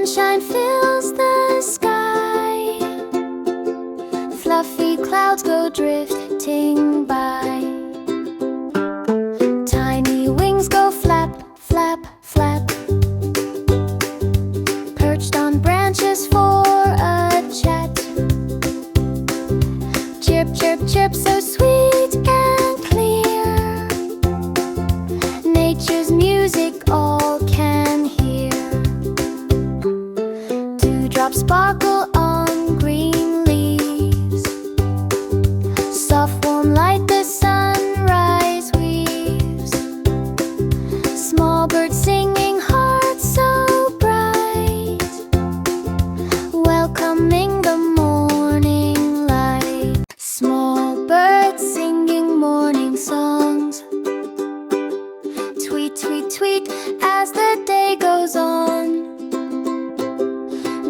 sunshine fills the sky. Fluffy clouds go drifting by. Tiny wings go flap, flap, flap. Perched on branches for a chat. Chirp, chirp, chirp, so sweet and clear. Nature's music all can hear. Dewdrops sparkle on green leaves. Soft warm light the sunrise weaves. Small birds singing, hearts so bright, welcoming the morning light. Small birds singing morning songs. Tweet, tweet, tweet as the day goes on.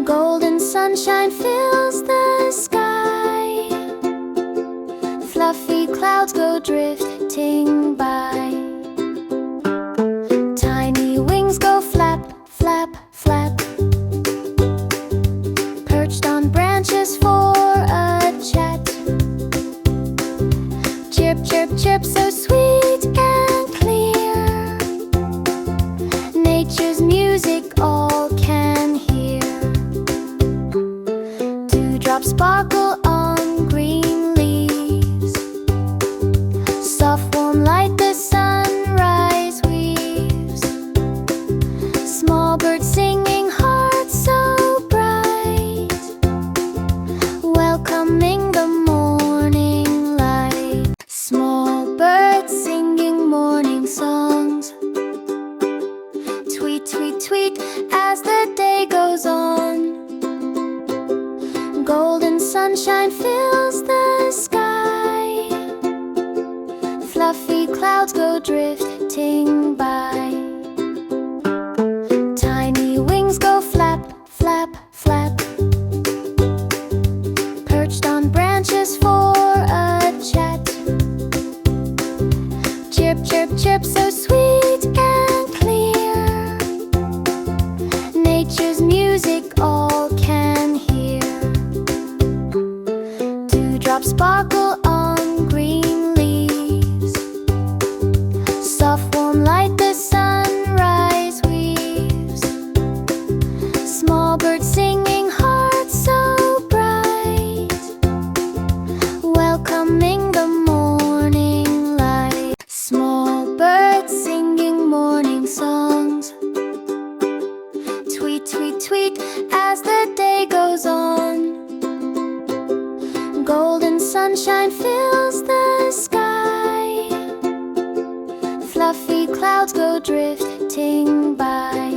Golden sunshine fills the sky. Fluffy clouds go drifting by. Tiny wings go flap, flap, flap. Perched on branches for a chat. Chirp, chirp, chirp, so sweet and clear. Nature's music all can hear. Dewdrops sparkle on green leaves. Soft warm light the sunrise weaves. Small birds singing, hearts so bright, welcoming the morning light. Small birds singing morning songs. Tweet, tweet, tweet as the day goes on. Golden sunshine fills the sky. Fluffy clouds go drifting by. Tiny wings go flap, flap, flap. Perched on branches for a chat. Chirp, chirp, chirp, so sweet and clear. Nature's music all can hear. Dewdrops sparkle on green leaves. Soft warm light the sunrise weaves. Small birds singing, hearts so bright, welcoming the morning light. Small birds singing morning songs. Tweet, tweet, tweet as the day goes on. Golden sunshine fills the sky. Fluffy clouds go drifting by.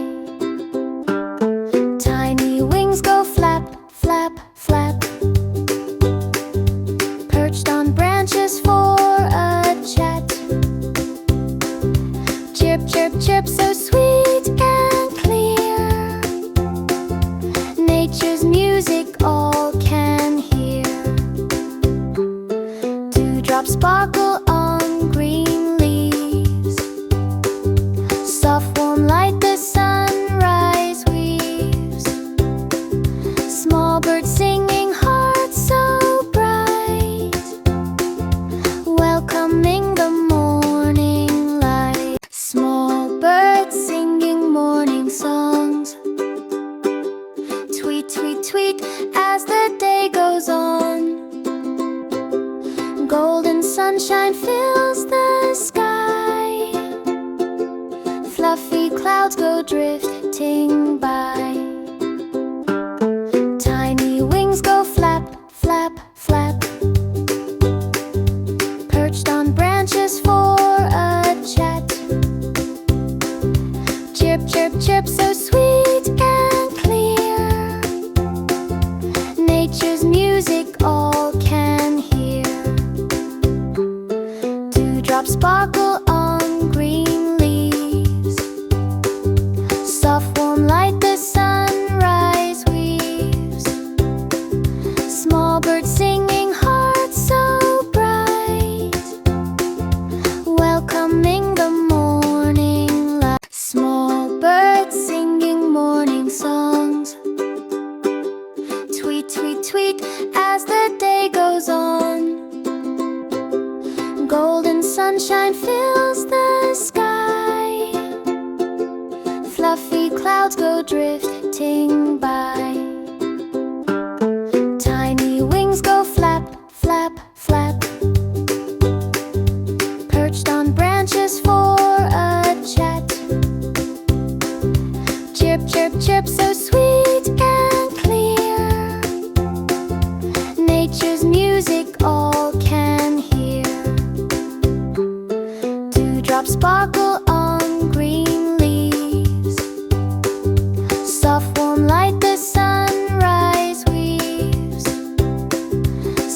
Tiny wings go flap, flap, flap. Perched on branches for a chat. Chirp, chirp, chirp, so sweet and clear. Nature's music all can hear. Dewdrops sparkle on green leaves. Soft warm light the sunrise weaves. Small birds singing, hearts so bright, welcoming the morning light. Small birds singing morning songs. Tweet, tweet, tweet as the day goes on. Golden sunshine fills the sky. Fluffy clouds go drifting by. Tiny wings go flap, flap, flap. Perched on branches for a chat. Chirp, chirp, chirp, so sweet and clear. Nature's music all can hear. Dewdrops sparkle on green leaves. Soft warm light the sunrise weaves. Small birds singing, hearts so bright, welcoming the morning light. Small birds singing morning songs. tweet as the day goes on. Golden sunshine fills the sky. Fluffy clouds go drifting by. Tiny wings go flap, flap, flap. Perched on branches for a chat. Chirp, chirp, chirp, so sweet and clear. Nature's music all can hear. Dewdrops sparkle on green leaves. Soft warm light the sunrise weaves.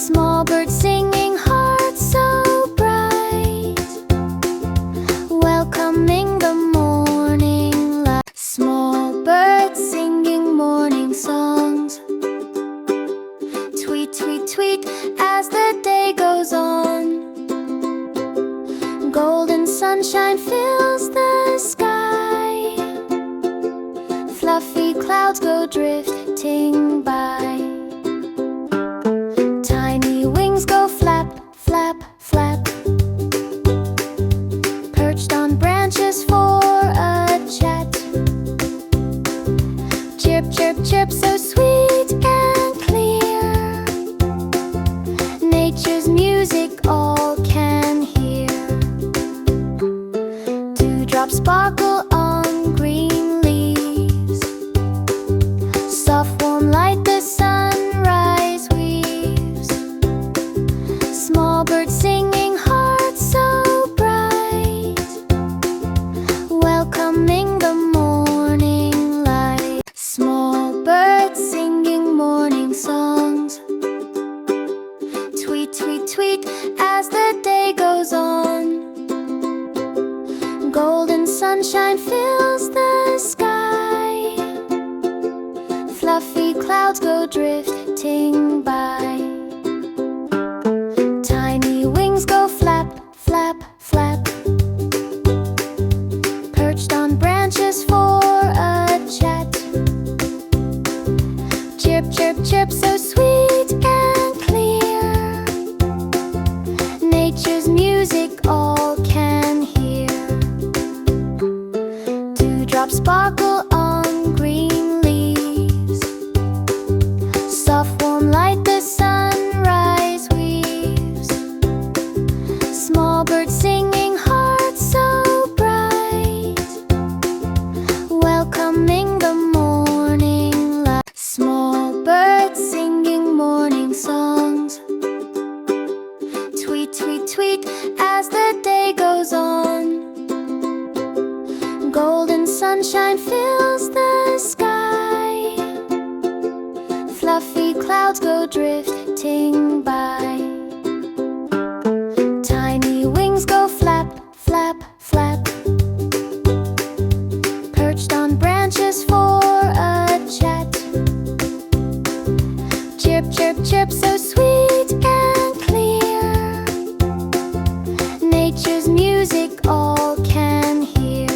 Small birds singing, hearts so bright, welcoming the morning light. Small birds singing morning songs. Tweet, tweet, tweet as the day goes on. Golden sunshine fills the sky. Fluffy clouds go drifting by. Tiny wings go flap, flap, flap. Perched on branches for a chat. Chirp, chirp, chirp, so sweet and clear. Nature's music all can hear. Dewdrops sparkle on green leaves. Soft warm light the sunrise weaves. Small birds singing, hearts so bright, welcoming the morning light. Small birds singing morning songs. Tweet, tweet, tweet as the day goes on. Golden sunshine fills the sky. Fluffy clouds go drifting by. Tiny wings go flap, flap, flap. Perched on branches for a chat. Chirp, chirp, chirp, so sweet and clear. Nature's music all can hear. Dewdrops sparkle on green leaves. Soft warm light the sunrise weaves. Small birds singing, hearts so bright, welcoming the morning light. Small birds singing morning songs. Tweet, tweet, tweet as the day goes on. Golden sunshine fills the sky. Fluffy clouds go drifting by. Tiny wings go flap, flap, flap. Perched on branches for a chat. Chirp, chirp, chirp, so sweet and clear. Nature's music all can hear.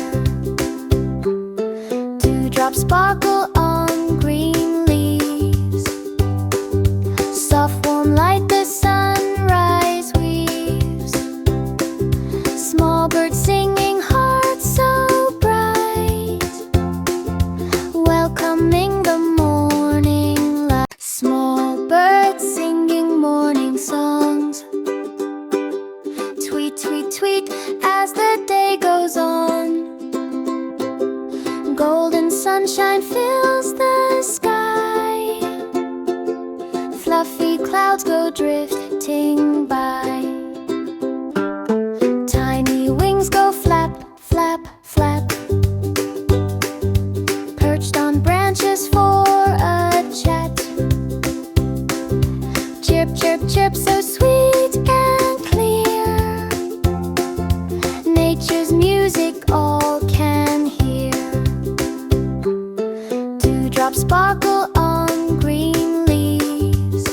Dewdrops sparkle on green leaves. Soft warm light the sunrise weaves. Small birds singing, hearts so bright, welcoming the morning light. Small birds singing morning songs. Tweet, tweet, tweet as the day goes on. Golden sunshine fills the sky. Fluffy clouds go drifting by. Tiny wings go flap, flap, flap. Perched on branches for a chat. Chirp, chirp, chirp, so sweet and clear. Nature's music all can hear. Dewdrops sparkle on green leaves.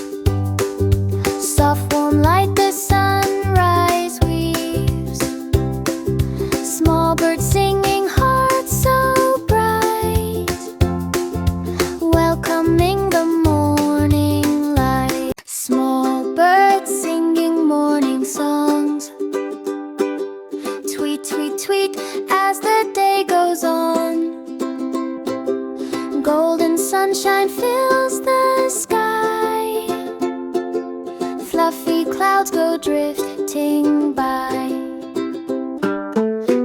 Soft warm light the sunrise weaves. Small birds singing, hearts so bright, welcoming the morning light. clouds go drifting by.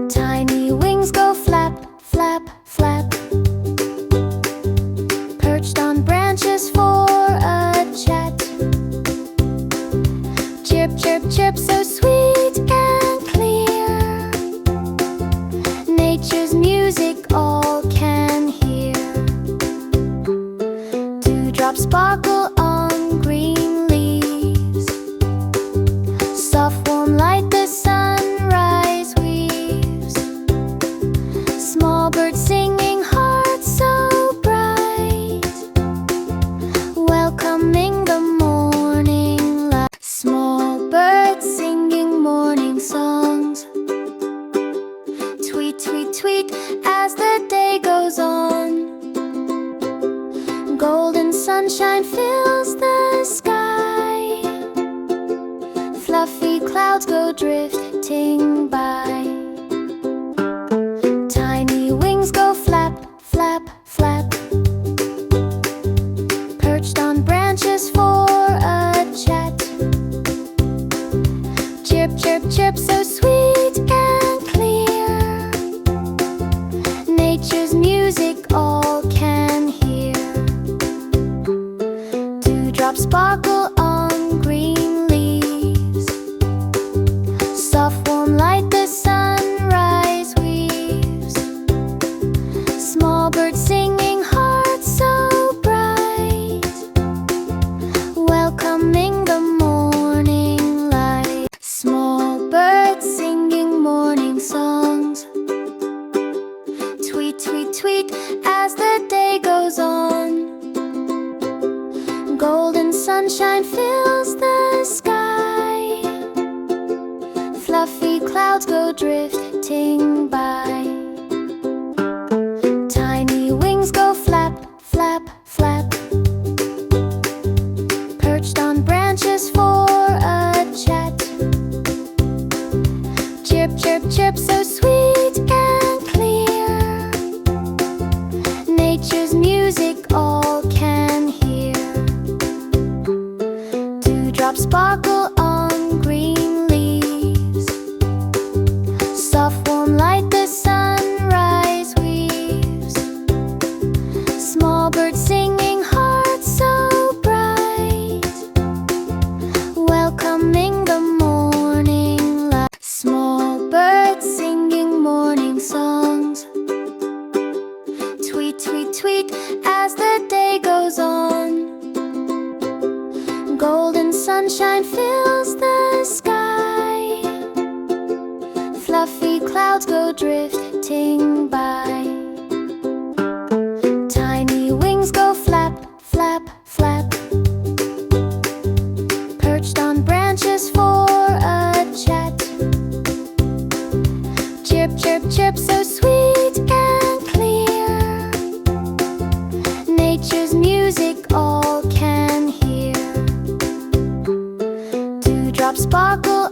Tiny wings go flap, flap, flap, perched on branches for a chat. Chirp, chirp, chirp, so sweet and clear. Nature's music all can hear. Dewdrops sparkle on green leaves. Soft warm light the sunrise weaves. Small birds singing, hearts so bright, welcoming the morning light. Small birds singing morning songs. Tweet, tweet, tweet as the day goes on. Golden sunshine fills the sky. Fluffy clouds go drifting by. Tiny wings go flap, flap, flap, perched on branches for a chat. Chirp, chirp, chirp, so sweet and clear. Nature's music all can hear. Dewdrops sparkle on green leaves. Soft warm light the sunrise weaves. Small birds singing, hearts so bright, welcoming the morning light. Small birds singing morning songs. Tweet, tweet, tweet as the day goes on. Golden sunshine fills the sky. Fluffy clouds go drifting by. Tiny wings go flap, flap, flap, perched on branches for a chat. Chirp, chirp, chirp, so sweet and clear. Nature's music all can hear. Dewdrops sparkle on green leaves. Soft warm light the sunrise weaves. Small birds singing, hearts so bright, welcoming the morning light. Small birds singing morning songs. Tweet, tweet, tweet as the day goes on. Golden sunshine fills the sky. Fluffy clouds go drifting by. Tiny wings go flap, flap, flap, perched on branches for a chat. Chirp, chirp, chirp, so sweet and clear. Nature's music all can hear. Dewdrops sparkle